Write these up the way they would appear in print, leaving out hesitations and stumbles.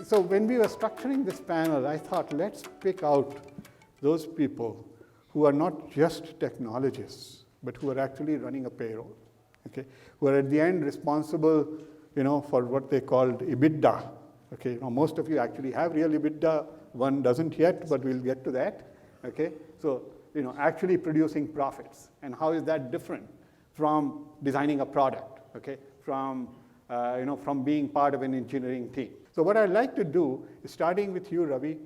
So when we were structuring this panel, I thought, let's pick out those people who are not just technologists, but who are actually running a payroll, okay? Who are at the end responsible, for what they called EBITDA. Okay, most of you actually have real EBITDA. One doesn't yet, but we'll get to that. Okay, so actually producing profits, and how is that different from designing a product? Okay, from being part of an engineering team. So what I'd like to do is, starting with you, Ravi,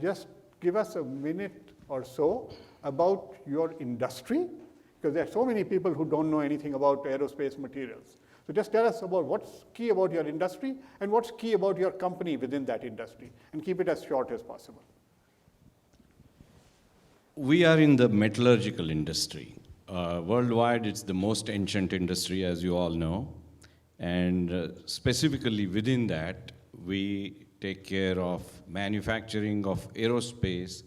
just give us a minute or so about your industry, because there are so many people who don't know anything about aerospace materials. So just tell us about what's key about your industry and what's key about your company within that industry, and keep it as short as possible. We are in the metallurgical industry. Worldwide, it's the most ancient industry, as you all know. And specifically within that, we take care of manufacturing of aerospace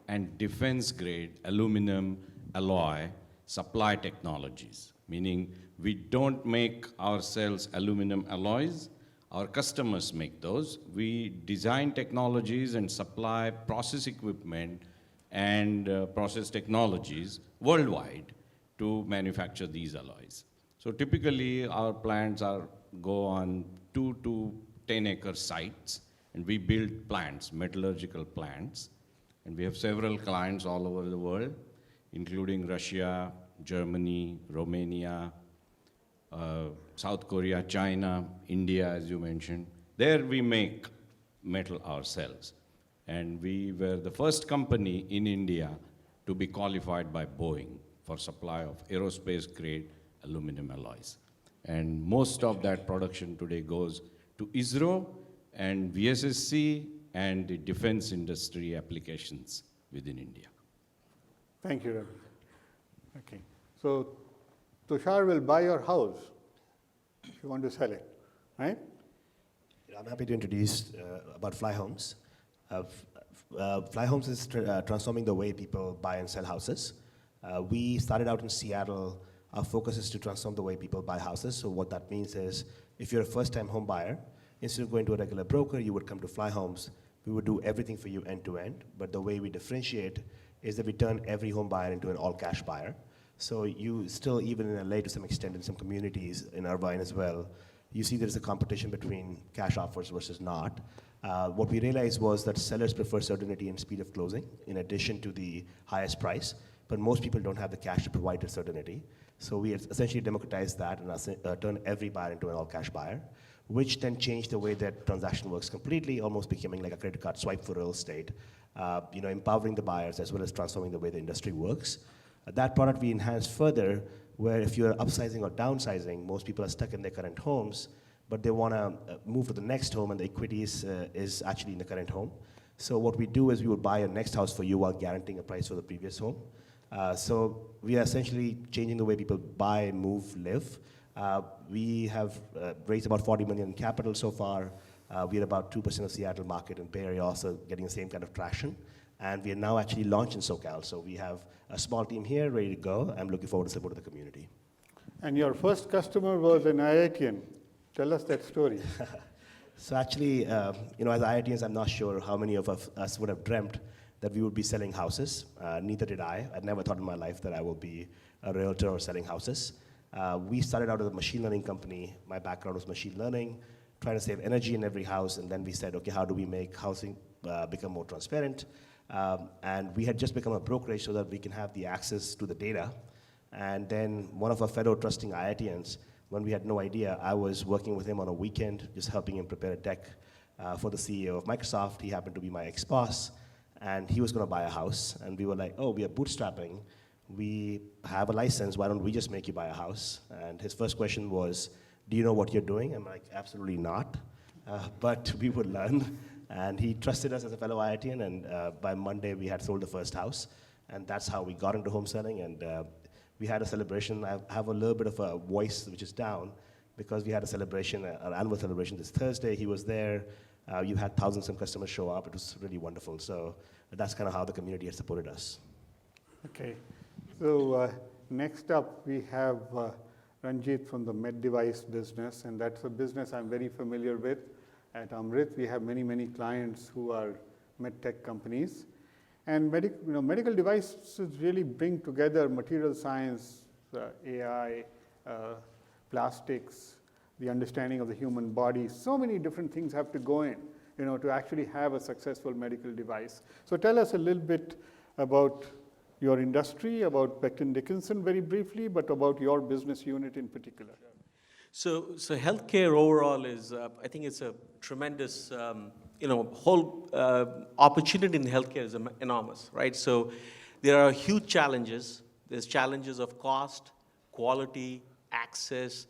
and defense-grade aluminum alloy supply technologies, meaning we don't make ourselves aluminum alloys. Our customers make those. We design technologies and supply process equipment and process technologies worldwide to manufacture these alloys. So typically, our plants go on 2 to 10-acre sites, and we build plants, metallurgical plants. And we have several clients all over the world, including Russia, Germany, Romania, South Korea, China, India, as you mentioned. There we make metal ourselves. And we were the first company in India to be qualified by Boeing for supply of aerospace-grade aluminum alloys. And most of that production today goes to ISRO and VSSC and the defense industry applications within India. Thank you, Ravi. Okay, so Tushar will buy your house if you want to sell it, right? I'm happy to introduce about Fly Homes. Fly Homes is transforming the way people buy and sell houses. We started out in Seattle. Our focus is to transform the way people buy houses. So what that means is, if you're a first-time home buyer, instead of going to a regular broker, you would come to Fly Homes. We would do everything for you end-to-end. But the way we differentiate is that we turn every home buyer into an all-cash buyer. So you still, even in LA to some extent, in some communities, in Irvine as well, you see there's a competition between cash offers versus not. What we realized was that sellers prefer certainty and speed of closing in addition to the highest price, but most people don't have the cash to provide that certainty. So we essentially democratized that and turned every buyer into an all-cash buyer, which then changed the way that transaction works completely, almost becoming like a credit card swipe for real estate, empowering the buyers as well as transforming the way the industry works. That product we enhanced further, where if you're upsizing or downsizing, most people are stuck in their current homes, but they want to move to the next home, and the equity is actually in the current home. So what we do is we would buy a next house for you while guaranteeing a price for the previous home. So we are essentially changing the way people buy, move, live. We have raised about $40 million in capital so far. We are about 2% of Seattle market, and Bay Area also getting the same kind of traction. And we are now actually launched in SoCal. So we have a small team here ready to go. I'm looking forward to support of the community. And your first customer was an IITian. Tell us that story. So actually, as IITians, I'm not sure how many of us would have dreamt that we would be selling houses. Neither did I. I never thought in my life that I will be a realtor or selling houses. We started out as a machine learning company. My background was machine learning, trying to save energy in every house. And then we said, okay, how do we make housing become more transparent? And we had just become a brokerage so that we can have the access to the data. And then one of our fellow trusting IITians, when we had no idea, I was working with him on a weekend, just helping him prepare a deck for the CEO of Microsoft. He happened to be my ex-boss, and he was going to buy a house. And we were like, oh, we are bootstrapping. We have a license. Why don't we just make you buy a house? And his first question was, do you know what you're doing? I'm like, absolutely not. But we would learn. And he trusted us as a fellow IITian, and by Monday we had sold the first house. And that's how we got into home selling, and we had a celebration. I have a little bit of a voice which is down because we had a celebration, an annual celebration this Thursday. He was there. You had thousands of customers show up. It was really wonderful. So that's kind of how the community has supported us. Okay. So next up we have Ranjit from the med device business, and that's a business I'm very familiar with. At Amrit, we have many, many clients who are medtech companies. And medical devices really bring together material science, AI, plastics, the understanding of the human body. So many different things have to go in, to actually have a successful medical device. So tell us a little bit about your industry, about Becton Dickinson very briefly, but about your business unit in particular. So healthcare overall is, I think it's a tremendous, whole opportunity in healthcare is enormous, right? So there are huge challenges. There's challenges of cost, quality, access,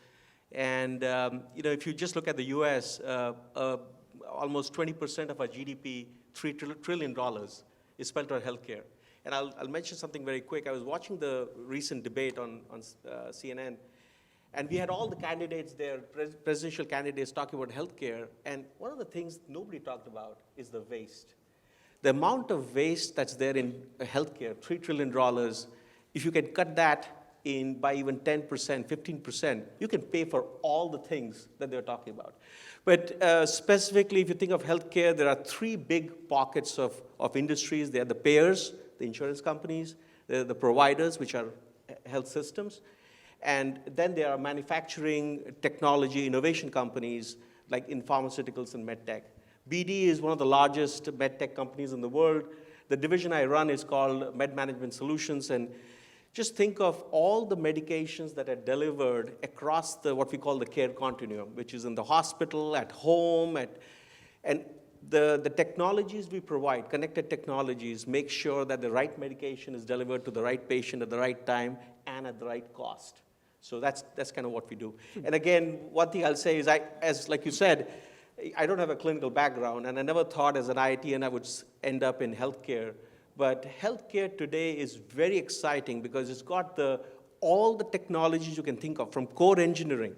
and if you just look at the U.S., almost 20% of our GDP, $3 trillion, is spent on healthcare. And I'll mention something very quick. I was watching the recent debate on CNN. And we had all the candidates there, presidential candidates, talking about healthcare. And one of the things nobody talked about is the waste. The amount of waste that's there in healthcare, $3 trillion, if you can cut that in by even 10%, 15%, you can pay for all the things that they're talking about. But specifically, if you think of healthcare, there are three big pockets of industries. They are the payers, the insurance companies, the providers, which are health systems, and then there are manufacturing, technology, innovation companies, like in pharmaceuticals and medtech. BD is one of the largest medtech companies in the world. The division I run is called Med Management Solutions, and just think of all the medications that are delivered across what we call the care continuum, which is in the hospital, at home, and the technologies we provide, connected technologies, make sure that the right medication is delivered to the right patient at the right time and at the right cost. So that's kind of what we do. And again, one thing I'll say is, like you said, I don't have a clinical background, and I never thought as an IITian I would end up in healthcare. But healthcare today is very exciting because it's got all the technologies you can think of, from core engineering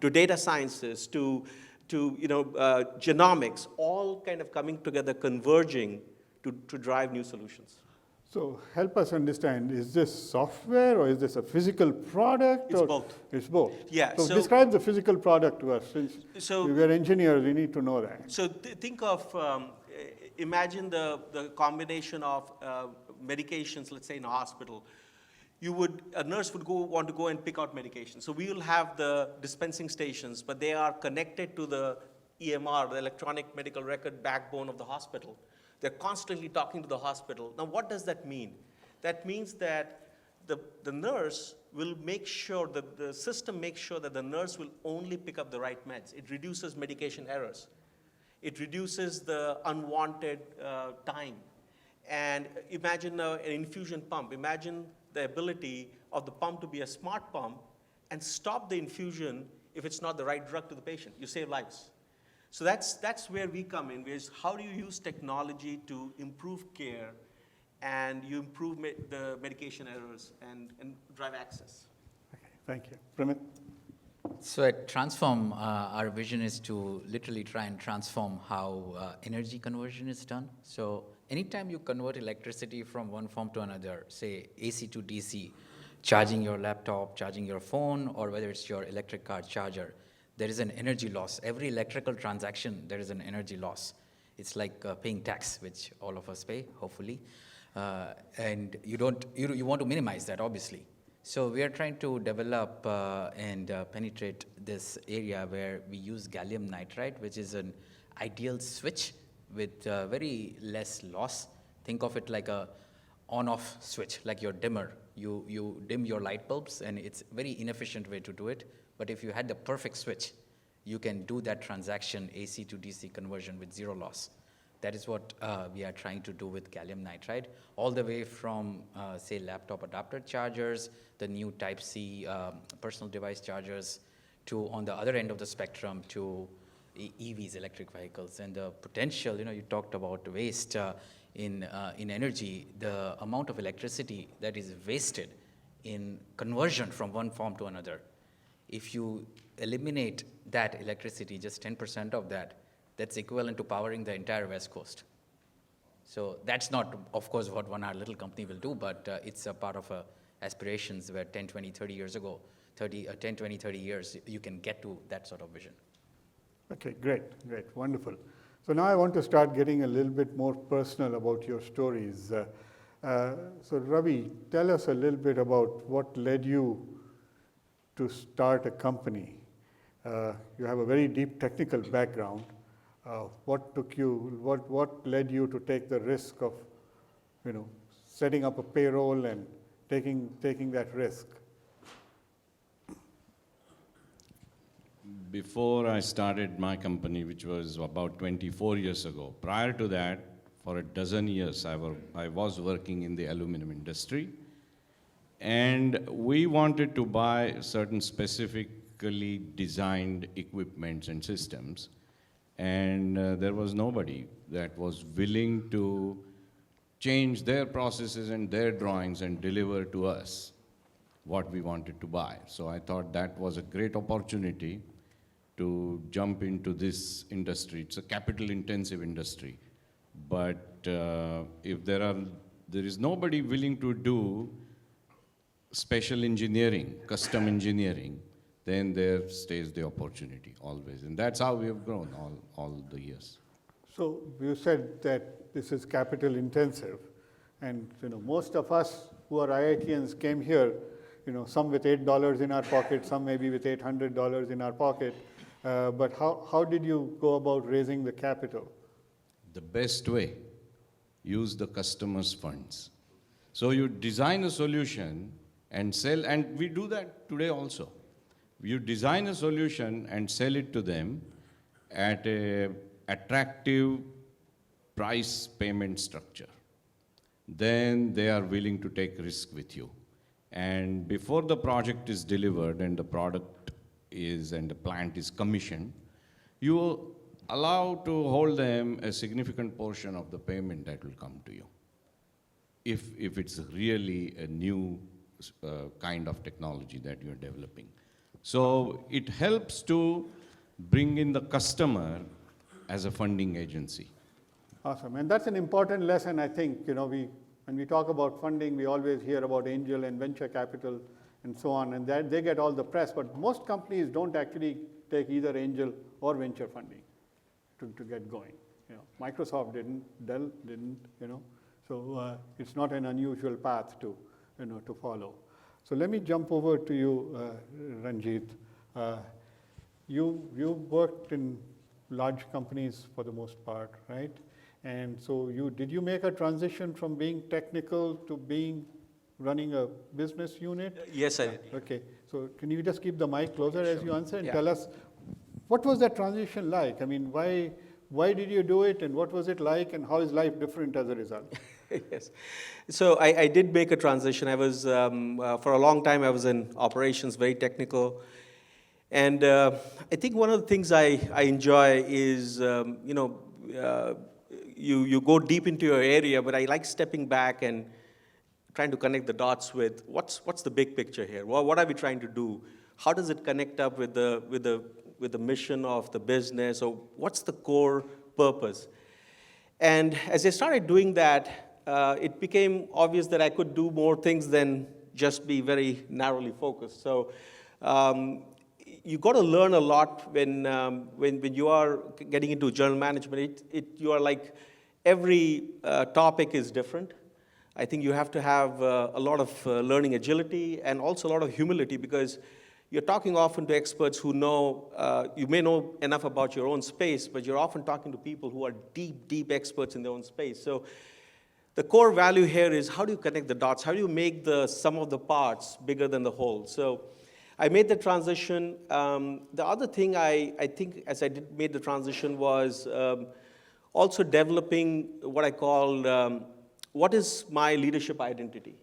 to data sciences to genomics, all kind of coming together, converging to drive new solutions. So help us understand, is this software or is this a physical product? It's both. It's both. Yeah. So describe the physical product to us. Since we are engineers, we need to know that. So think of, imagine the combination of medications, let's say in a hospital. A nurse would want to go and pick out medication. So we will have the dispensing stations, but they are connected to the EMR, the electronic medical record backbone of the hospital. They're constantly talking to the hospital. Now, what does that mean? That means that the nurse will make sure, that the system makes sure that the nurse will only pick up the right meds. It reduces medication errors. It reduces the unwanted time. And imagine an infusion pump. Imagine the ability of the pump to be a smart pump and stop the infusion if it's not the right drug to the patient. You save lives. So that's where we come in, is how do you use technology to improve care and you improve the medication errors and drive access. Okay, thank you. Pramit? So at Transform, our vision is to literally try and transform how energy conversion is done. So anytime you convert electricity from one form to another, say AC to DC, charging your laptop, charging your phone, or whether it's your electric car charger, there is an energy loss. Every electrical transaction, there is an energy loss. It's like paying tax, which all of us pay, hopefully. And you want to minimize that, obviously. So we are trying to develop and penetrate this area where we use gallium nitride, which is an ideal switch with very less loss. Think of it like a on-off switch, like your dimmer. You dim your light bulbs, and it's a very inefficient way to do it. But if you had the perfect switch, you can do that transaction, AC to DC conversion, with zero loss. That is what we are trying to do with gallium nitride, all the way from, say, laptop adapter chargers, the new Type-C personal device chargers, to, on the other end of the spectrum, to EVs, electric vehicles. And the potential, you talked about waste in energy, the amount of electricity that is wasted in conversion from one form to another. If you eliminate that electricity, just 10% of that, that's equivalent to powering the entire West Coast. So that's not, of course, what our little company will do, but it's a part of aspirations where 10, 20, 30 years ago, 10, 20, 30 years, you can get to that sort of vision. Okay, great, wonderful. So now I want to start getting a little bit more personal about your stories. So Ravi, tell us a little bit about what led you to start a company. You have a very deep technical background. What led you to take the risk of, setting up a payroll and taking that risk? Before I started my company, which was about 24 years ago, prior to that, for a dozen years, I was working in the aluminum industry. And we wanted to buy certain specifically designed equipments and systems. And there was nobody that was willing to change their processes and their drawings and deliver to us what we wanted to buy. So I thought that was a great opportunity to jump into this industry. It's a capital-intensive industry. But if there is nobody willing to do special engineering, custom engineering, then there stays the opportunity always. And that's how we have grown all the years. So you said that this is capital intensive, and most of us who are IITians came here, some with $8 in our pocket, some maybe with $800 in our pocket. But how did you go about raising the capital? The best way, use the customer's funds. So you design a solution and sell, and we do that today also. You design a solution and sell it to them at an attractive price payment structure. Then they are willing to take risk with you. And before the project is delivered and the product is and the plant is commissioned, you allow to hold them a significant portion of the payment that will come to you, if it's really a new kind of technology that you're developing. So it helps to bring in the customer as a funding agency. Awesome, and that's an important lesson, I think. When we talk about funding, we always hear about angel and venture capital and so on, and that they get all the press, but most companies don't actually take either angel or venture funding to get going. Microsoft didn't, Dell didn't, so it's not an unusual path to follow. So let me jump over to you, Ranjit. You worked in large companies for the most part, right? And so did you make a transition from being technical to running a business unit? Yes, I did. Okay, so can you just keep the mic closer as you answer and Yeah. tell us, what was that transition like? I mean, why did you do it, and what was it like, and how is life different as a result? Yes. So I did make a transition. I was, for a long time, I was in operations, very technical. And I think one of the things I enjoy is, you go deep into your area, but I like stepping back and trying to connect the dots with what's the big picture here? What are we trying to do? How does it connect up with the mission of the business, or what's the core purpose? And as I started doing that, it became obvious that I could do more things than just be very narrowly focused. So you got to learn a lot when you are getting into journal management. You are like, every topic is different. I think you have to have a lot of learning agility and also a lot of humility, because you're talking often to experts who know, you may know enough about your own space, but you're often talking to people who are deep, deep experts in their own space. So the core value here is, how do you connect the dots? How do you make the sum of the parts bigger than the whole? So I made the transition. The other thing I think as I made the transition was also developing what I call, what is my leadership identity?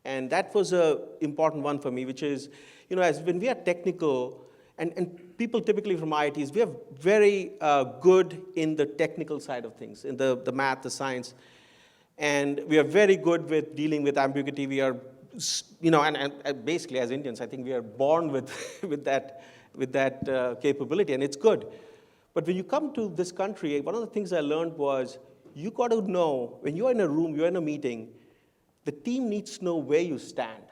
And that was an important one for me, which is, as when we are technical, and people typically from IITs, we are very good in the technical side of things, in the math, the science. And we are very good with dealing with ambiguity. We are, and basically as Indians, I think we are born with that capability, and it's good. But when you come to this country, one of the things I learned was, you got to know, when you're in a room, you're in a meeting, the team needs to know where you stand.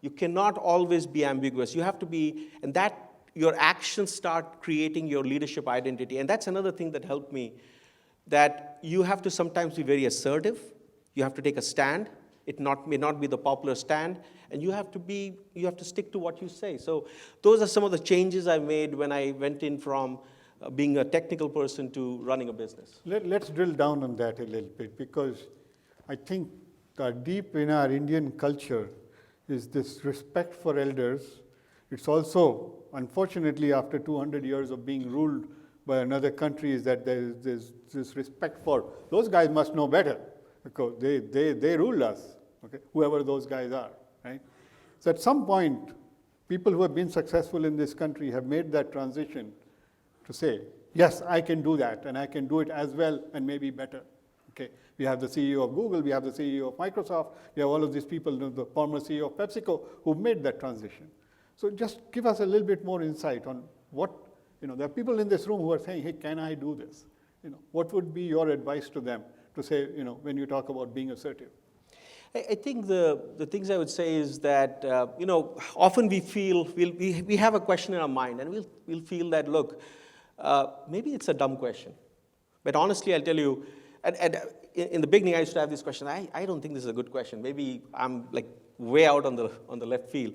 You cannot always be ambiguous. You have to be, and that your actions start creating your leadership identity. And that's another thing that helped me, that you have to sometimes be very assertive. You have to take a stand. May not be the popular stand, and you have to stick to what you say. So those are some of the changes I made when I went in from being a technical person to running a business. Let's drill down on that a little bit, because I think deep in our Indian culture is this respect for elders. It's also, unfortunately, after 200 years of being ruled by another country, is that there's this respect for, those guys must know better, because they rule us, okay, whoever those guys are, right? So at some point, people who have been successful in this country have made that transition to say, yes, I can do that, and I can do it as well and maybe better. Okay, we have the CEO of Google, we have the CEO of Microsoft, we have all of these people, the former CEO of PepsiCo, who've made that transition. So just give us a little bit more insight on what, there are people in this room who are saying, hey, can I do this? What would be your advice to them to say, when you talk about being assertive? I think the things I would say is that, often we feel, we have a question in our mind, and we'll feel that, look, maybe it's a dumb question. But honestly, I'll tell you, in the beginning, I used to have this question, I don't think this is a good question. Maybe I'm like way out on the left field.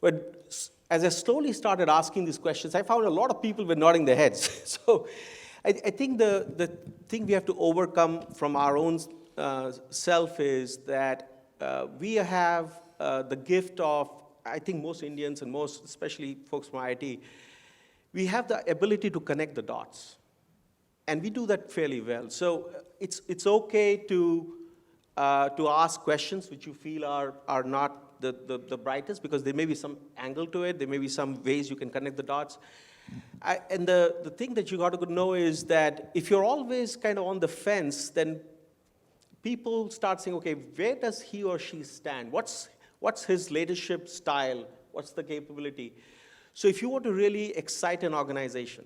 But as I slowly started asking these questions, I found a lot of people were nodding their heads. So I think the thing we have to overcome from our own self is that we have the gift of, I think most Indians and especially folks from IIT, we have the ability to connect the dots. And we do that fairly well. So it's okay to ask questions which you feel are not the brightest, because there may be some angle to it, there may be some ways you can connect the dots. And the thing that you got to know is that if you're always kind of on the fence, then people start saying, okay, where does he or she stand? What's his leadership style? What's the capability? So if you want to really excite an organization,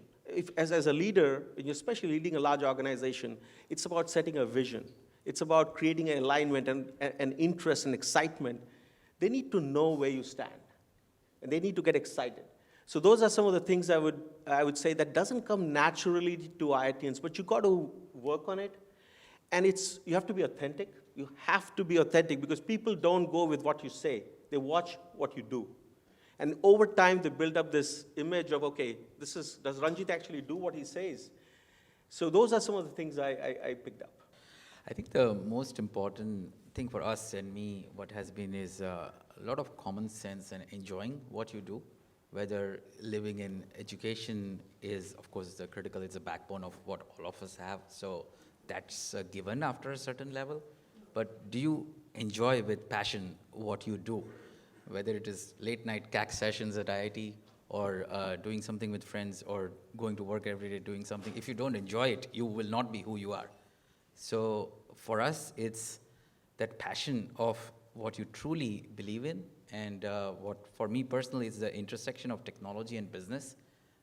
as a leader, and you're especially leading a large organization, it's about setting a vision. It's about creating an alignment and interest and excitement. They need to know where you stand, and they need to get excited. So those are some of the things I would say that doesn't come naturally to IITians, but you got to work on it. And you have to be authentic. You have to be authentic, because people don't go with what you say. They watch what you do. And over time, they build up this image of, okay, does Ranjit actually do what he says? So those are some of the things I picked up. I think the most important thing for us and me, what has been, is a lot of common sense and enjoying what you do. Whether living in education is, of course, the critical, it's a backbone of what all of us have. So that's a given after a certain level. But do you enjoy with passion what you do? Whether it is late night CAC sessions at IIT, or doing something with friends, or going to work every day doing something. If you don't enjoy it, you will not be who you are. So for us, it's that passion of what you truly believe in, and what for me personally is the intersection of technology and business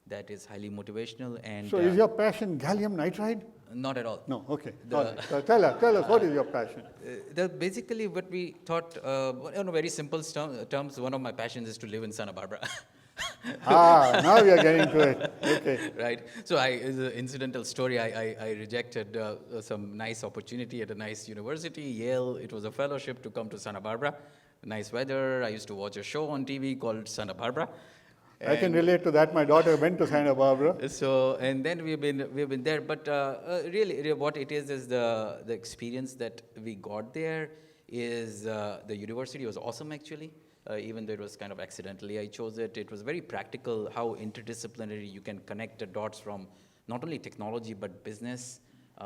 that is highly motivational. And so is your passion gallium nitride? Not at all. No, okay. So tell us, what is your passion? Basically, what we thought, in very simple terms, one of my passions is to live in Santa Barbara. Now we are getting to it. Okay. Right. So as an incidental story, I rejected some nice opportunity at a nice university, Yale. It was a fellowship to come to Santa Barbara. Nice weather. I used to watch a show on TV called Santa Barbara. I can relate to that. My daughter went to Santa Barbara. So, and then we've been there. But really, what it is the experience that we got there is the university was awesome, actually. Even though it was kind of accidentally I chose it. It was very practical, how interdisciplinary you can connect the dots from not only technology but business.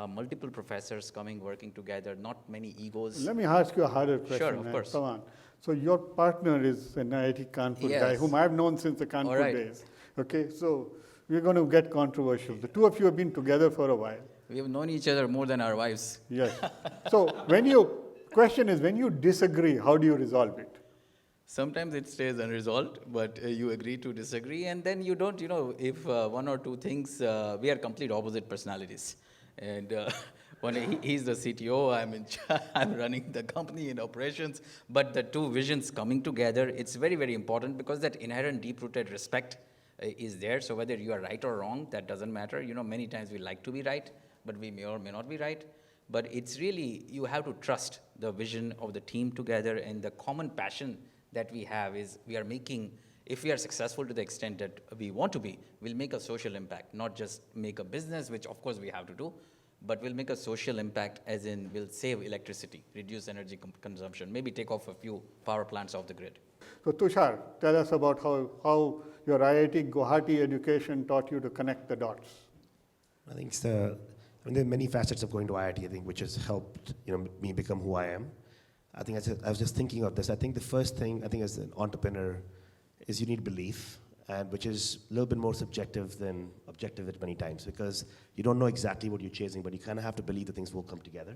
Multiple professors coming, working together, not many egos. Let me ask you a harder question. Sure, of course. Come on. So your partner is an IIT Kanpur guy, Yes. whom I've known since the Kanpur days. Okay, so we're going to get controversial. The two of you have been together for a while. We have known each other more than our wives. Yes. So question is, when you disagree, how do you resolve it? Sometimes it stays unresolved, but you agree to disagree, and then you don't, if one or two things, we are complete opposite personalities. And he's the CTO, I'm running the company in operations, but the two visions coming together, it's very, very important, because that inherent deep-rooted respect is there. So whether you are right or wrong, that doesn't matter. You know, many times we like to be right, but we may or may not be right. But it's really, you have to trust the vision of the team together, and the common passion that we have is we are making, if we are successful to the extent that we want to be, we'll make a social impact, not just make a business, which of course we have to do, but we'll make a social impact as in we'll save electricity, reduce energy consumption, maybe take off a few power plants off the grid. So Tushar, tell us about how your IIT Guwahati education taught you to connect the dots. I think there are many facets of going to IIT, I think, which has helped me become who I am. I think I was just thinking of this. I think the first thing, I think as an entrepreneur, is you need belief, and which is a little bit more subjective than objective at many times, because you don't know exactly what you're chasing, but you kind of have to believe that things will come together.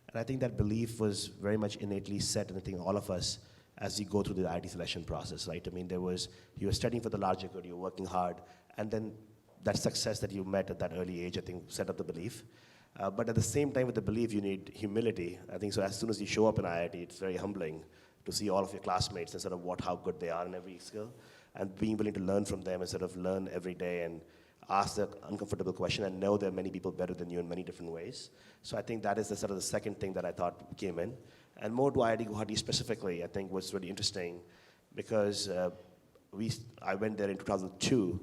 And I think that belief was very much innately set in, I think, all of us as you go through the IIT selection process, right? I mean, you were studying for the larger good, you were working hard, and then that success that you met at that early age, I think, set up the belief. But at the same time, with the belief, you need humility. I think so. As soon as you show up in IIT, it's very humbling to see all of your classmates and sort of how good they are in every skill, and being willing to learn from them and sort of learn every day and ask the uncomfortable question and know there are many people better than you in many different ways. So I think that is the second thing that I thought came in. And more to IIT Guwahati specifically, I think was really interesting because I went there in 2002.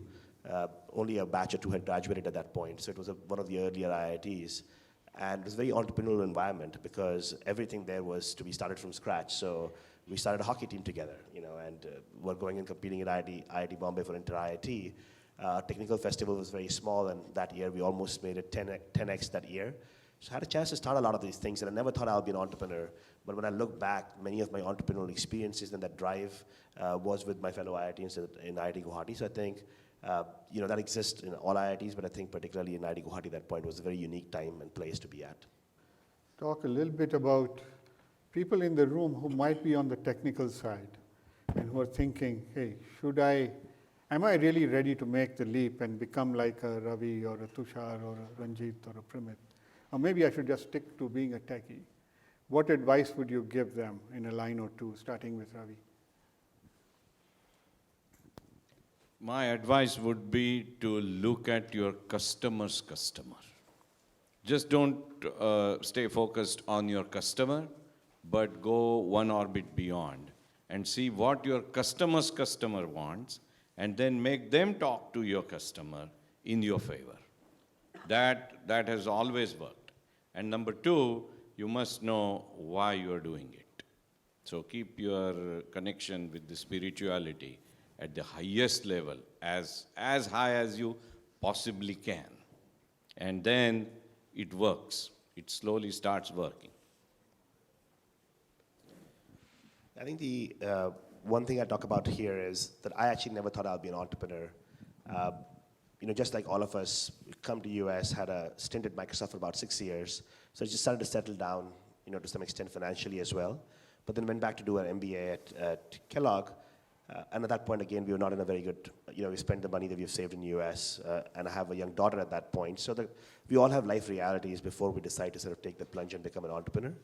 Only a batch or two had graduated at that point, so it was one of the earlier IITs. And it was a very entrepreneurial environment because everything there was to be started from scratch. So we started a hockey team together, and we're going and competing at IIT Bombay for inter-IIT. Technical festival was very small, and that year we almost made it 10x that year. So I had a chance to start a lot of these things, and I never thought I would be an entrepreneur. But when I look back, many of my entrepreneurial experiences and that drive was with my fellow IITs in IIT Guwahati. So I think that exists in all IITs, but I think particularly in IIT Guwahati, that point was a very unique time and place to be at. Talk a little bit about people in the room who might be on the technical side and who are thinking, hey, am I really ready to make the leap and become like a Ravi or a Tushar or a Ranjit or a Primit? Or maybe I should just stick to being a techie. What advice would you give them in a line or two, starting with Ravi? My advice would be to look at your customer's customer. Just don't stay focused on your customer, but go one orbit beyond and see what your customer's customer wants, and then make them talk to your customer in your favor. That has always worked. And number two, you must know why you are doing it. So keep your connection with the spirituality at the highest level, as high as you possibly can. And then it works. It slowly starts working. I think the one thing I talk about here is that I actually never thought I'd be an entrepreneur. Just like all of us, come to US, had a stint at Microsoft for about 6 years, so I just started to settle down, to some extent financially as well. But then went back to do an MBA at Kellogg, and at that point, again, we were not in a very good, we spent the money that we've saved in the US, and I have a young daughter at that point, so we all have life realities before we decide to sort of take the plunge and become an entrepreneur.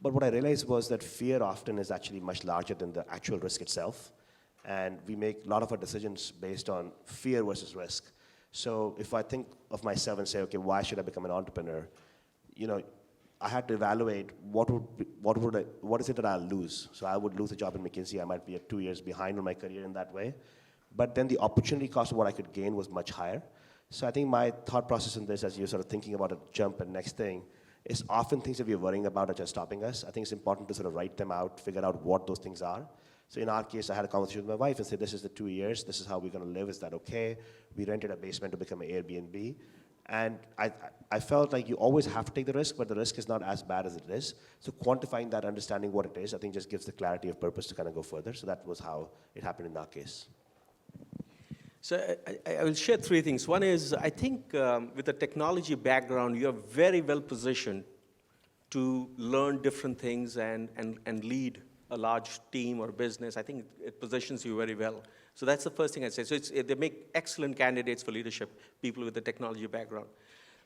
But what I realized was that fear often is actually much larger than the actual risk itself, and we make a lot of our decisions based on fear versus risk. So if I think of myself and say, okay, why should I become an entrepreneur? I had to evaluate what is it that I'll lose. So I would lose a job in McKinsey. I might be 2 years behind on my career in that way. But then the opportunity cost of what I could gain was much higher. So I think my thought process in this, as you're sort of thinking about a jump and next thing, is often things that we're worrying about are just stopping us. I think it's important to sort of write them out, figure out what those things are. So in our case, I had a conversation with my wife and said, this is the 2 years, this is how we're gonna live, is that okay? We rented a basement to become an Airbnb. And I felt like you always have to take the risk, but the risk is not as bad as it is. So quantifying that, understanding what it is, I think just gives the clarity of purpose to kind of go further. So that was how it happened in our case. So I will share three things. One is, I think with a technology background, you are very well positioned to learn different things and lead a large team or business. I think it positions you very well. So that's the first thing I'd say. So they make excellent candidates for leadership, people with a technology background.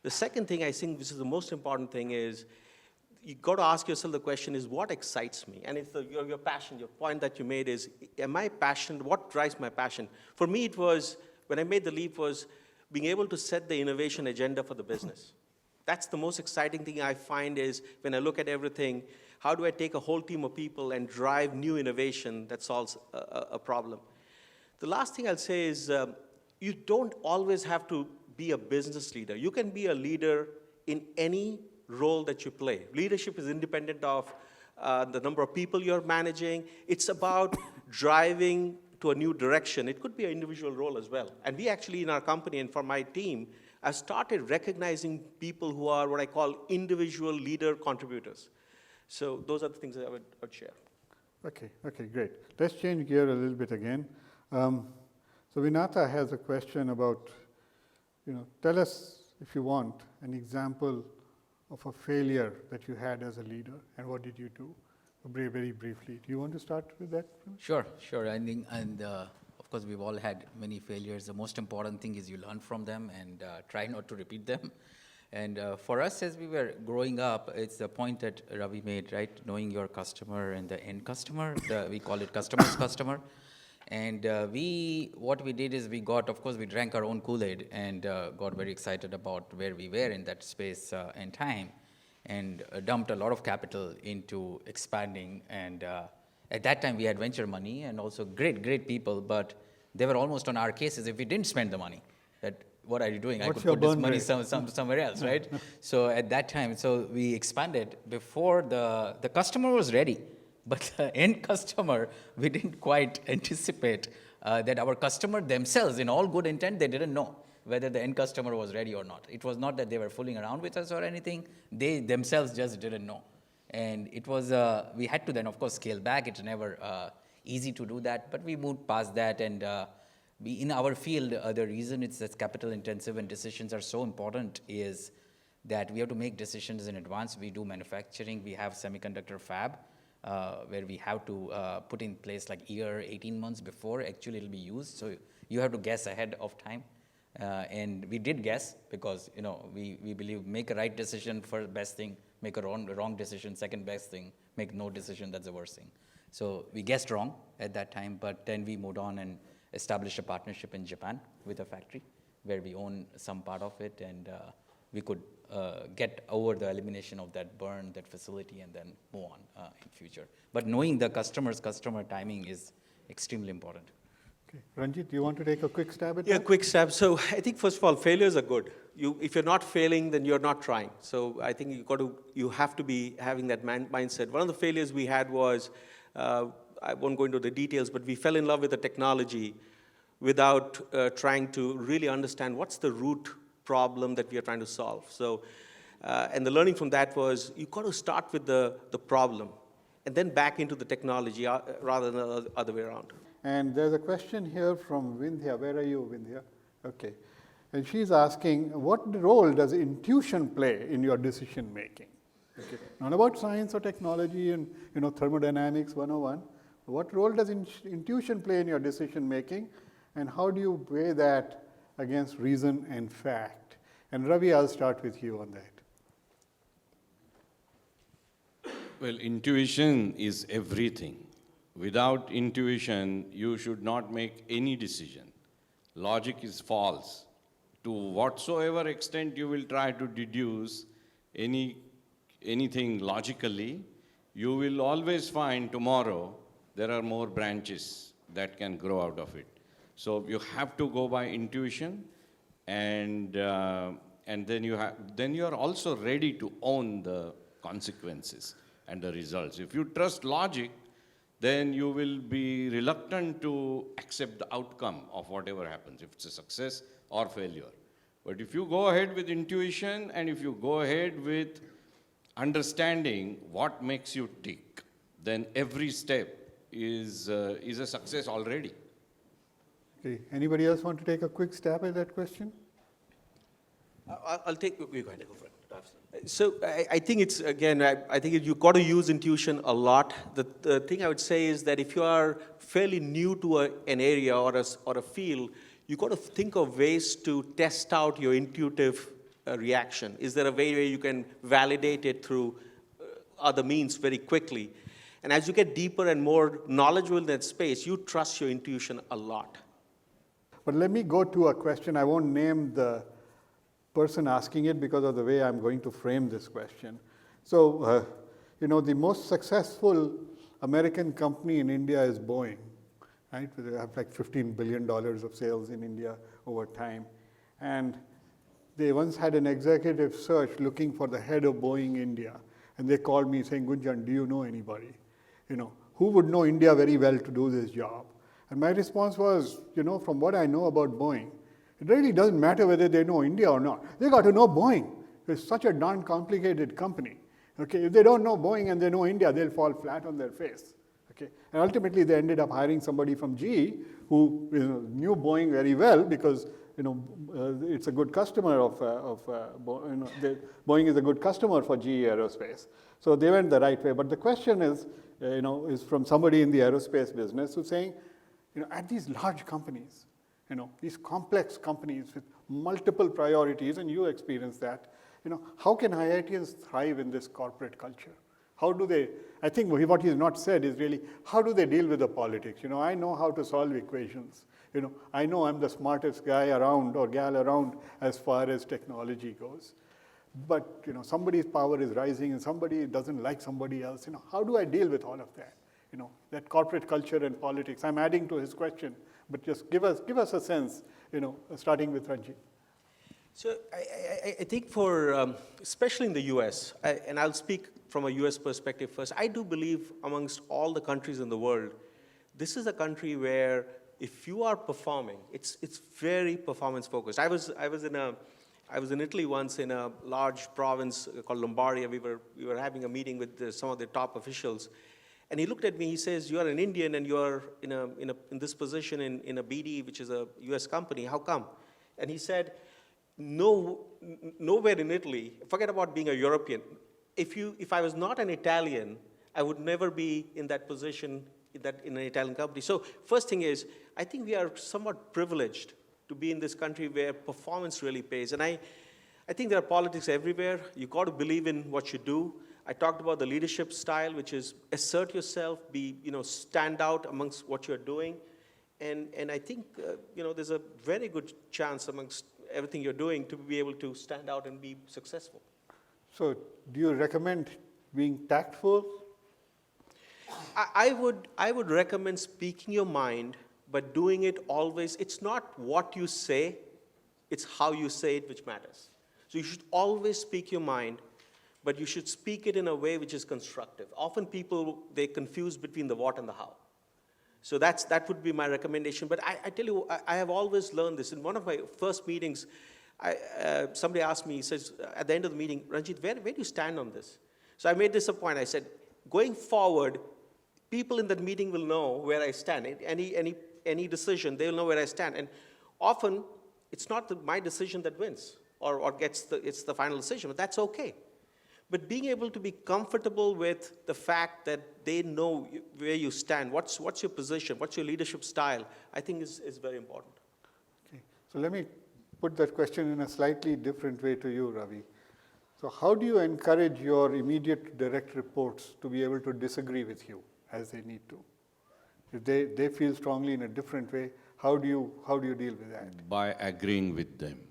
The second thing I think, which is the most important thing, is you got to ask yourself the question is, what excites me? And it's your passion, your point that you made is, am I passionate? What drives my passion? For me, it was when I made the leap was being able to set the innovation agenda for the business. That's the most exciting thing I find is when I look at everything, how do I take a whole team of people and drive new innovation that solves a problem? The last thing I'll say is you don't always have to be a business leader. You can be a leader in any role that you play. Leadership is independent of the number of people you're managing. It's about driving to a new direction. It could be an individual role as well. And we actually, in our company and for my team, have started recognizing people who are what I call individual leader contributors. So those are the things that I would share. Okay, great. Let's change gear a little bit again. So Vinata has a question about, tell us, if you want, an example of a failure that you had as a leader, and what did you do? Very briefly. Do you want to start with that? Sure. I think, and of course, we've all had many failures. The most important thing is you learn from them and try not to repeat them. And for us, as we were growing up, it's the point that Ravi made, right? Knowing your customer and the end customer. We call it customer's customer. And what we did is we drank our own Kool-Aid and got very excited about where we were in that space and time, and dumped a lot of capital into expanding. And at that time, we had venture money and also great people, but they were almost on our cases if we didn't spend the money. That what are you doing? What's I could put this burn money rate? somewhere else, right? So at that time, we expanded before the customer was ready. But the end customer, we didn't quite anticipate that our customer themselves, in all good intent, they didn't know whether the end customer was ready or not. It was not that they were fooling around with us or anything. They themselves just didn't know. And it was, we had to then, of course, scale back. It's never easy to do that, but we moved past that. And in our field, the reason it's that's capital intensive and decisions are so important is that we have to make decisions in advance. We do manufacturing. We have semiconductor fab, where we have to put in place like 18 months before actually it'll be used. So you have to guess ahead of time. And we did guess because, we believe make a right decision for best thing, make a wrong decision, second best thing, make no decision, that's the worst thing. So we guessed wrong at that time, but then we moved on and established a partnership in Japan with a factory where we own some part of it, and we could get over the elimination of that burn, that facility, and then move on in future. But knowing the customer timing is extremely important. Okay. Ranjit, do you want to take a quick stab at that? Yeah, quick stab. So I think, first of all, failures are good. If you're not failing, then you're not trying. So I think you have to be having that mindset. One of the failures we had was, I won't go into the details, but we fell in love with the technology without trying to really understand what's the root problem that we are trying to solve. So, and the learning from that was you got to start with the problem and then back into the technology rather than the other way around. And there's a question here from Vindhya. Where are you, Vindhya? Okay. And she's asking, what role does intuition play in your decision making? Okay. Not about science or technology and thermodynamics 101. What role does intuition play in your decision making, and how do you weigh that against reason and fact? And Ravi, I'll start with you on that. Well, intuition is everything. Without intuition, you should not make any decision. Logic is false. To whatsoever extent you will try to deduce anything logically, you will always find tomorrow there are more branches that can grow out of it. So you have to go by intuition, and then you are also ready to own the consequences and the results. If you trust logic, then you will be reluctant to accept the outcome of whatever happens, if it's a success or failure. But if you go ahead with intuition, and if you go ahead with understanding what makes you tick, then every step is a success already. Okay. Anybody else want to take a quick stab at that question? I'll take. You go ahead. Go for it. So I think it's, again, I think you got to use intuition a lot. The thing I would say is that if you are fairly new to an area or a field, you got to think of ways to test out your intuitive reaction. Is there a way where you can validate it through other means very quickly? And as you get deeper and more knowledgeable in that space, you trust your intuition a lot. But let me go to a question. I won't name the person asking it because of the way I'm going to frame this question. So, the most successful American company in India is Boeing, right? They have like $15 billion of sales in India over time. And they once had an executive search looking for the head of Boeing India. And they called me saying, Gunjan, do you know anybody? Who would know India very well to do this job? And my response was, from what I know about Boeing, it really doesn't matter whether they know India or not. They got to know Boeing. It's such a darn complicated company. Okay, if they don't know Boeing and they know India, they'll fall flat on their face. Okay, and ultimately they ended up hiring somebody from GE who knew Boeing very well because it's a good customer Boeing is a good customer for GE Aerospace. So they went the right way. But the question is from somebody in the aerospace business who's saying, at these large companies, these complex companies with multiple priorities, and you experience that, how can IITians thrive in this corporate culture? How do they, I think what he's not said is really, how do they deal with the politics? I know how to solve equations. I know I'm the smartest guy around or gal around as far as technology goes. But, somebody's power is rising and somebody doesn't like somebody else. How do I deal with all of that? That corporate culture and politics. I'm adding to his question, but just give us a sense, starting with Ranjit. So I think for, especially in the US, and I'll speak from a US perspective first, I do believe amongst all the countries in the world, this is a country where if you are performing, it's very performance focused. I was in Italy once in a large province called Lombardia. We were having a meeting with some of the top officials. And he looked at me, he says, you are an Indian and you're in this position in a BD, which is a US company, how come? And he said, nowhere in Italy, forget about being a European, if I was not an Italian, I would never be in that position in an Italian company. So first thing is, I think we are somewhat privileged to be in this country where performance really pays. And I think there are politics everywhere. You got to believe in what you do. I talked about the leadership style, which is assert yourself, stand out amongst what you're doing. And I think, there's a very good chance amongst everything you're doing to be able to stand out and be successful. So do you recommend being tactful? I would recommend speaking your mind, but doing it always. It's not what you say, it's how you say it which matters. So you should always speak your mind, but you should speak it in a way which is constructive. Often people, they confuse between the what and the how. So that would be my recommendation. But I tell you, I have always learned this. In one of my first meetings, somebody asked me, he says, at the end of the meeting, Ranjit, where do you stand on this? So I made this a point. I said, going forward, people in that meeting will know where I stand. Any decision, they'll know where I stand. And often, it's not my decision that wins or it's the final decision, but that's okay. But being able to be comfortable with the fact that they know where you stand, what's your position, what's your leadership style, I think is very important. Okay. So let me put that question in a slightly different way to you, Ravi. So how do you encourage your immediate direct reports to be able to disagree with you as they need to? If they feel strongly in a different way, how do you deal with that? By agreeing with them.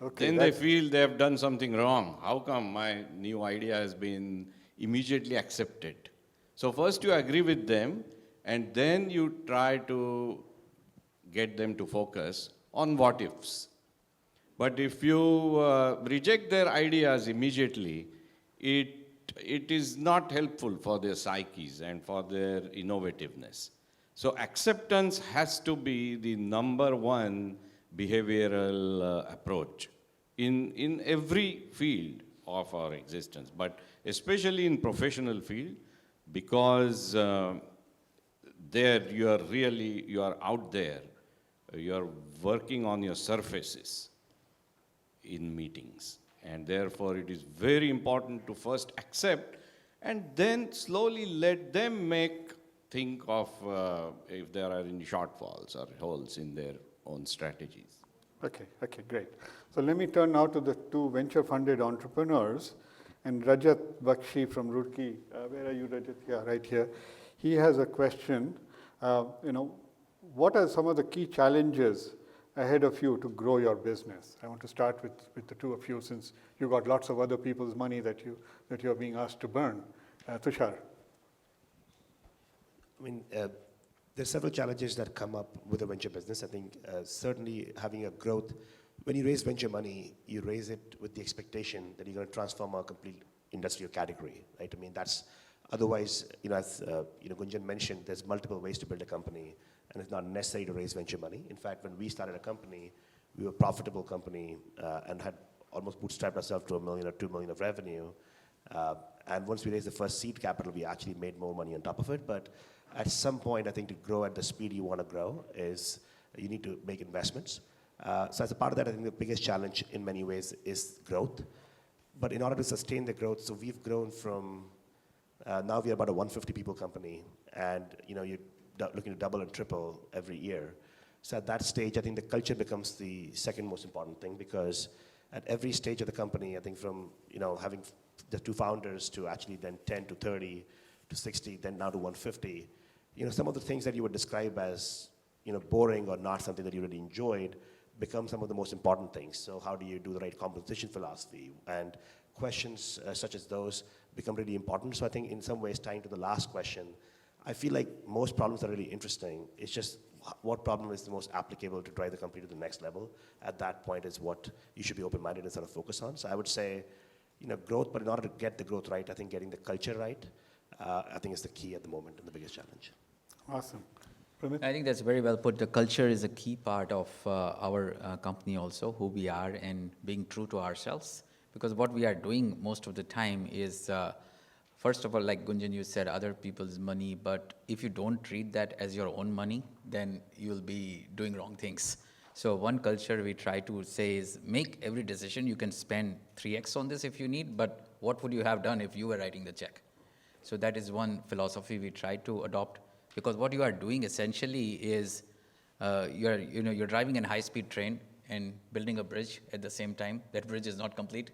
Okay, Then they feel they have done something wrong. How come my new idea has been immediately accepted? So first you agree with them, and then you try to get them to focus on what ifs. But if you reject their ideas immediately, it is not helpful for their psyches and for their innovativeness. So acceptance has to be the number one behavioral approach in every field of our existence, but especially in professional field, because there you are out there, you are working on your surfaces in meetings, and therefore it is very important to first accept and then slowly let them think of if there are any shortfalls or holes in their own strategies. Okay, great. So let me turn now to the two venture-funded entrepreneurs, and Rajat Bakshi from Roorkee. Where are you, Rajat? Yeah, right here. He has a question. what are some of the key challenges ahead of you to grow your business? I want to start with the two of you, since you got lots of other people's money that you're being asked to burn. Tushar. I mean, there's several challenges that come up with a venture business. I think certainly having a growth, when you raise venture money, you raise it with the expectation that you're going to transform a complete industrial category, right? I mean, that's otherwise, as Gunjan mentioned, there's multiple ways to build a company, and it's not necessary to raise venture money. In fact, when we started a company, we were a profitable company and had almost bootstrapped ourselves to $1 million or $2 million of revenue. And once we raised the first seed capital, we actually made more money on top of it. But at some point, I think to grow at the speed you want to grow is you need to make investments. So as a part of that, I think the biggest challenge in many ways is growth. But in order to sustain the growth, so we've grown from, now we're about a 150 people company, and you're looking to double and triple every year. So at that stage, I think the culture becomes the second most important thing, because at every stage of the company, I think from having the two founders to actually then 10 to 30 to 60, then now to 150, some of the things that you would describe as boring or not something that you really enjoyed become some of the most important things. So how do you do the right compensation philosophy? And questions such as those become really important. So I think in some ways, tying to the last question, I feel like most problems are really interesting. It's just what problem is the most applicable to drive the company to the next level. At that point is what you should be open-minded and sort of focus on. So I would say, growth, but in order to get the growth right, I think getting the culture right, I think is the key at the moment and the biggest challenge. Awesome. Pramit? I think that's very well put. The culture is a key part of our company also, who we are and being true to ourselves. Because what we are doing most of the time is, first of all, like Gunjan, you said, other people's money. But if you don't treat that as your own money, then you'll be doing wrong things. So one culture we try to say is make every decision. You can spend 3x on this if you need, but what would you have done if you were writing the check? So that is one philosophy we try to adopt. Because what you are doing essentially is you're driving a high-speed train and building a bridge at the same time. That bridge is not complete.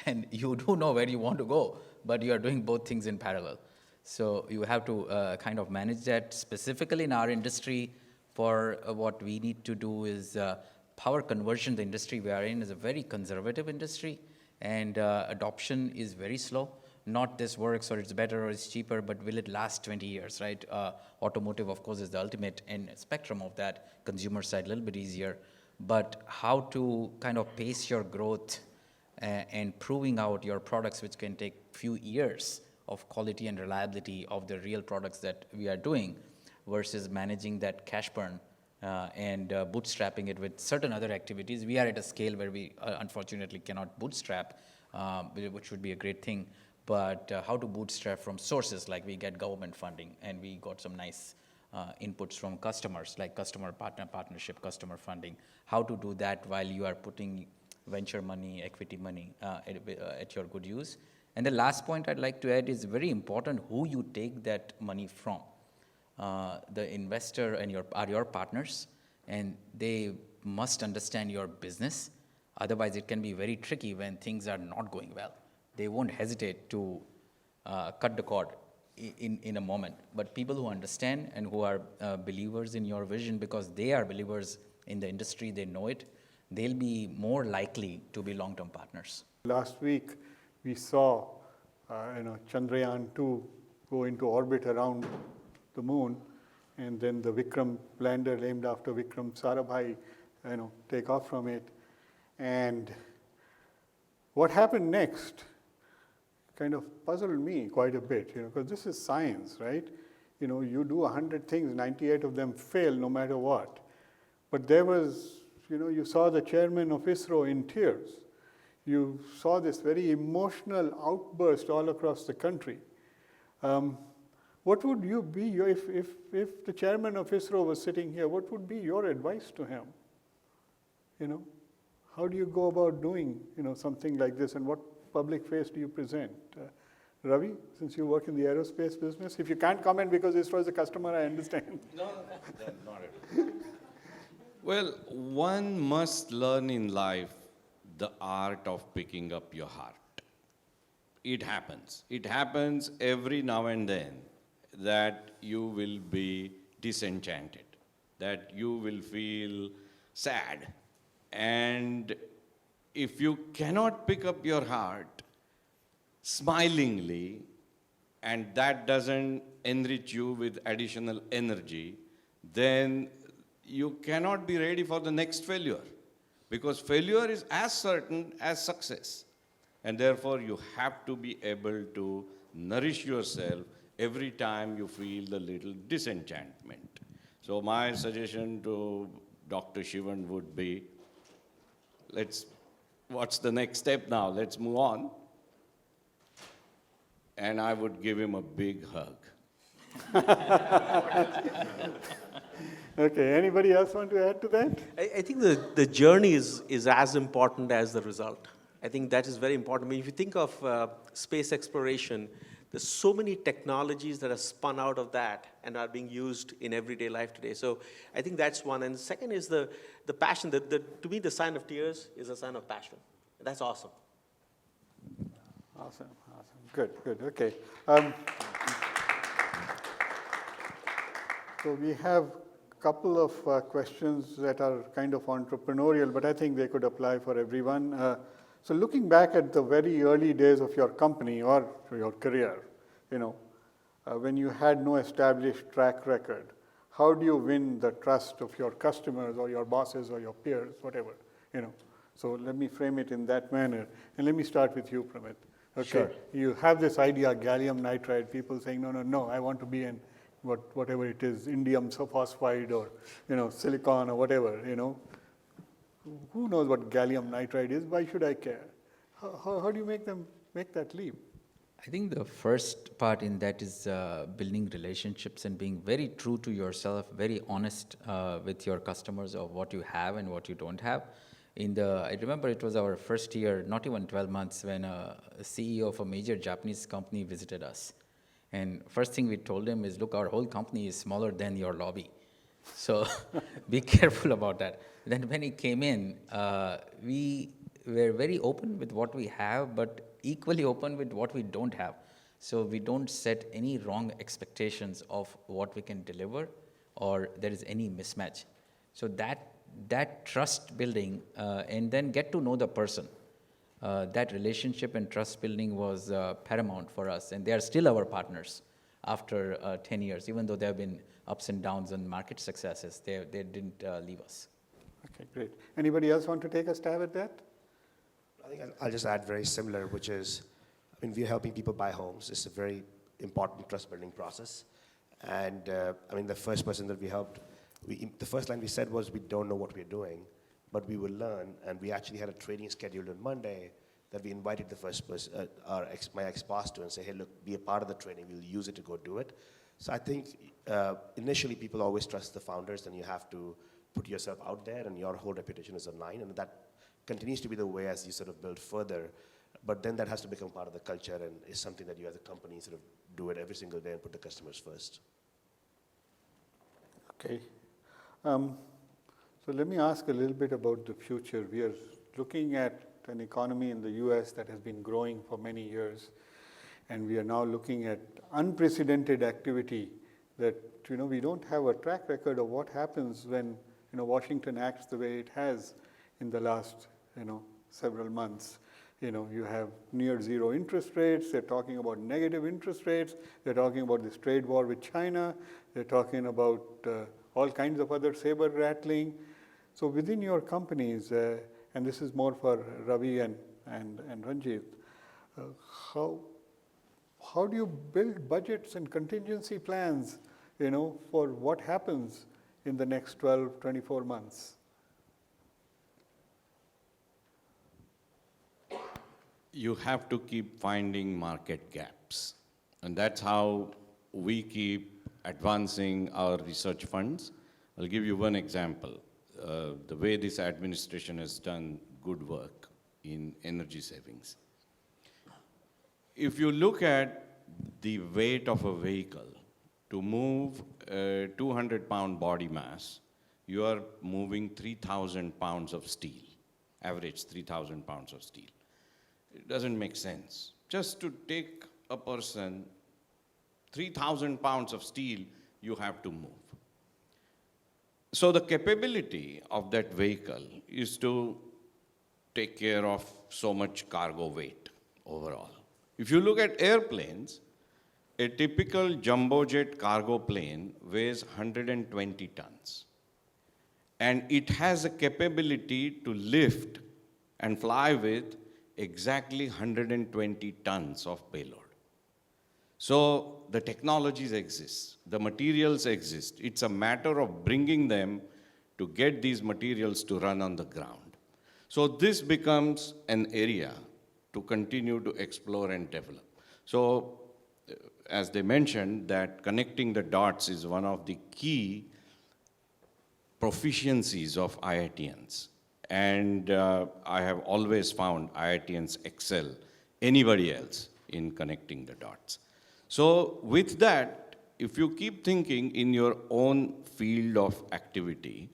And you do know where you want to go, but you are doing both things in parallel. So you have to kind of manage that. Specifically in our industry, for what we need to do is power conversion. The industry we are in is a very conservative industry, and adoption is very slow. Not this works or it's better or it's cheaper, but will it last 20 years, right? Automotive, of course, is the ultimate end spectrum of that. Consumer side, a little bit easier. But how to kind of pace your growth and proving out your products, which can take few years of quality and reliability of the real products that we are doing, versus managing that cash burn and bootstrapping it with certain other activities. We are at a scale where we unfortunately cannot bootstrap, which would be a great thing. But how to bootstrap from sources, like we get government funding, and we got some nice inputs from customers, like customer partnership, customer funding. How to do that while you are putting venture money, equity money at your good use. And the last point I'd like to add is very important who you take that money from. The investor and your partners, and they must understand your business. Otherwise, it can be very tricky when things are not going well. They won't hesitate to cut the cord in a moment. But people who understand and who are believers in your vision, because they are believers in the industry, they know it, they'll be more likely to be long-term partners. Last week, we saw Chandrayaan-2 go into orbit around the moon, and then the Vikram lander named after Vikram Sarabhai, take off from it. And what happened next kind of puzzled me quite a bit, because this is science, right? You do 100 things, 98 of them fail no matter what. But there was, you saw the chairman of ISRO in tears. You saw this very emotional outburst all across the country. What would you be, if the chairman of ISRO was sitting here, what would be your advice to him? How do you go about doing, something like this, and what public face do you present? Ravi, since you work in the aerospace business, if you can't comment because ISRO is a customer, I understand. No, not at all. Well, one must learn in life the art of picking up your heart. It happens. It happens every now and then that you will be disenchanted. that you will feel sad. And if you cannot pick up your heart smilingly, and that doesn't enrich you with additional energy, then you cannot be ready for the next failure. Because failure is as certain as success. And therefore, you have to be able to nourish yourself every time you feel the little disenchantment. So my suggestion to Dr. Shivan would be, what's the next step now? Let's move on. And I would give him a big hug. Okay, anybody else want to add to that? I think the journey is as important as the result. I think that is very important. I mean, if you think of space exploration, there's so many technologies that are spun out of that and are being used in everyday life today. So I think that's one. And second is the passion. To me, the sign of tears is a sign of passion. That's awesome. Awesome. Good, okay. So we have a couple of questions that are kind of entrepreneurial, but I think they could apply for everyone. So looking back at the very early days of your company or your career, when you had no established track record, how do you win the trust of your customers or your bosses or your peers, whatever, So let me frame it in that manner. And let me start with you, Pramit. Okay. Sure. You have this idea, gallium nitride, people saying, no, I want to be in whatever it is, indium phosphide or, silicon or whatever, Who knows what gallium nitride is? Why should I care? How do you make them make that leap? I think the first part in that is building relationships and being very true to yourself, very honest with your customers of what you have and what you don't have. I remember it was our first year, not even 12 months, when a CEO of a major Japanese company visited us. And first thing we told him is, look, our whole company is smaller than your lobby. So be careful about that. Then when he came in, we were very open with what we have, but equally open with what we don't have. So we don't set any wrong expectations of what we can deliver or there is any mismatch. So that trust building and then get to know the person. That relationship and trust building was paramount for us, and they are still our partners after 10 years. Even though there have been ups and downs and market successes, they didn't leave us. Okay, great. Anybody else want to take a stab at that? I think I'll just add very similar, which is, we're helping people buy homes. It's a very important trust-building process. And the first person that we helped, the first line we said was, we don't know what we're doing, but we will learn. And we actually had a training scheduled on Monday that we invited the first person, my ex-boss to, and say, hey, look, be a part of the training. We'll use it to go do it. So I think initially people always trust the founders, and you have to put yourself out there, and your whole reputation is online. And that continues to be the way as you sort of build further. But then that has to become part of the culture and is something that you as a company sort of do it every single day and put the customers first. Okay. So let me ask a little bit about the future. We are looking at an economy in the US that has been growing for many years, and we are now looking at unprecedented activity that we don't have a track record of what happens when Washington acts the way it has in the last several months. You have near zero interest rates. They're talking about negative interest rates. They're talking about this trade war with China. They're talking about all kinds of other saber rattling. So within your companies, and this is more for Ravi and Ranjit, how do you build budgets and contingency plans, for what happens in the next 12, 24 months? You have to keep finding market gaps. And that's how we keep advancing our research funds. I'll give you one example. The way this administration has done good work in energy savings. If you look at the weight of a vehicle, to move a 200-pound body mass, you are moving 3,000 pounds of steel, average 3,000 pounds of steel. It doesn't make sense. Just to take a person, 3,000 pounds of steel, you have to move. So the capability of that vehicle is to take care of so much cargo weight overall. If you look at airplanes, a typical jumbo jet cargo plane weighs 120 tons. And it has a capability to lift and fly with exactly 120 tons of payload. So the technologies exist, the materials exist. It's a matter of bringing them to get these materials to run on the ground. So this becomes an area to continue to explore and develop. So as they mentioned, that connecting the dots is one of the key proficiencies of IITians. And I have always found IITians excel anybody else in connecting the dots. So with that, if you keep thinking in your own field of activity,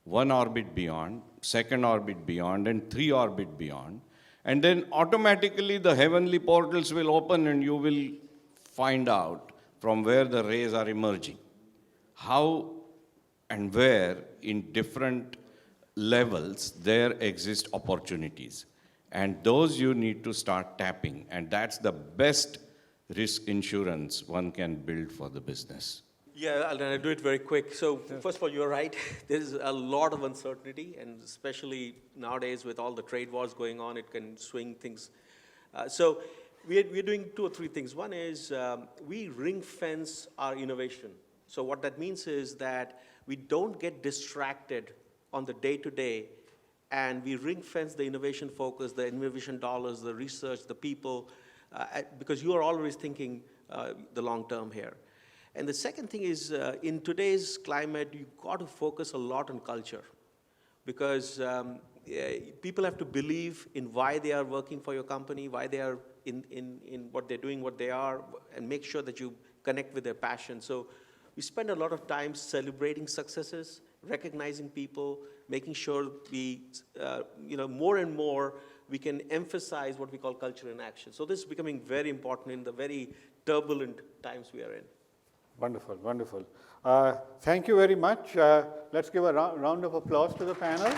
1 orbit beyond, 2nd orbit beyond, and 3 orbit beyond, and then automatically the heavenly portals will open and you will find out from where the rays are emerging. How and where in different levels there exist opportunities. And those you need to start tapping, and that's the best risk insurance one can build for the business. Yeah, I'll do it very quick. So first of all, you're right. There's a lot of uncertainty, and especially nowadays with all the trade wars going on, it can swing things. So we're doing 2 or 3 things. One is we ring fence our innovation. So what that means is that we don't get distracted on the day-to-day, and we ring fence the innovation focus, the innovation dollars, the research, the people, because you are always thinking the long term here. And the second thing is, in today's climate, you've got to focus a lot on culture, because people have to believe in why they are working for your company, why they are in what they're doing, what they are, and make sure that you connect with their passion. So we spend a lot of time celebrating successes, recognizing people, making sure we, more and more, we can emphasize what we call culture in action. So this is becoming very important in the very turbulent times we are in. Wonderful, wonderful. Thank you very much. Let's give a round of applause to the panel.